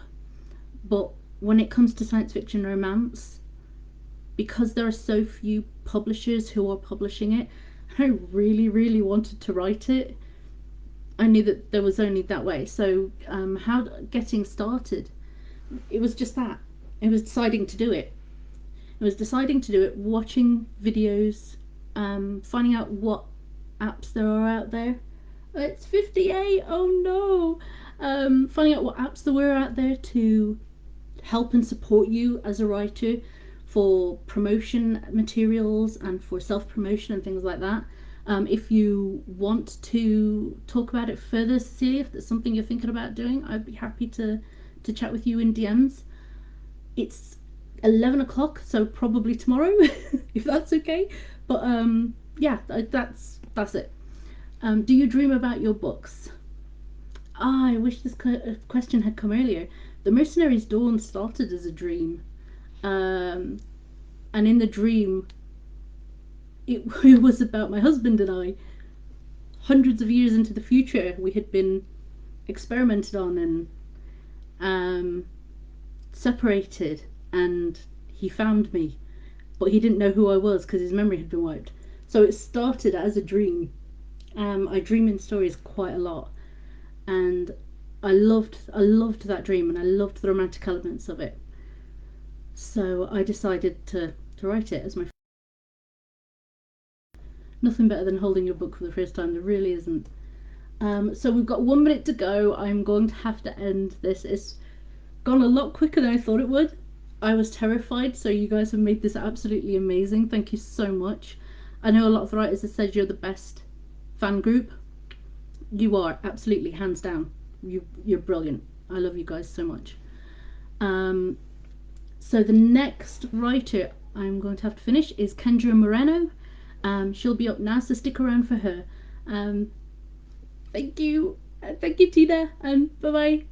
But when it comes to science fiction romance, because there are so few publishers who are publishing it, I really, really wanted to write it. I knew that there was only that way. So, how getting started? It was just that. It was deciding to do it. It was deciding to do it, watching videos, finding out what apps there are out there. It's 58. Oh no. Finding out what apps there were out there to help and support you as a writer for promotion materials and for self promotion and things like that. If you want to talk about it further, Cecilia, if there's something you're thinking about doing, I'd be happy to chat with you in DMs. It's 11 o'clock, so probably tomorrow, if that's okay. But yeah, that's it. Do you dream about your books? Ah, I wish this question had come earlier. The Mercenaries Dawn started as a dream. Um, and in the dream, it was about my husband and I. Hundreds of years into the future, we had been experimented on and um, separated, and he found me, but he didn't know who I was because his memory had been wiped. So it started as a dream. I dream in stories quite a lot, and I loved that dream, and I loved the romantic elements of it. So I decided to write it as my. Nothing better than holding your book for the first time. There really isn't. So we've got 1 minute to go. I'm going to have to end this. It's gone a lot quicker than I thought it would. I was terrified, so you guys have made this absolutely amazing. Thank you so much. I know a lot of the writers have said you're the best fan group. You are, absolutely, hands down. You're brilliant. I love you guys so much. Um, so the next writer I'm going to have to finish is Kendra Moreno. She'll be up now, so stick around for her. Thank you. Thank you, Tina, and bye bye.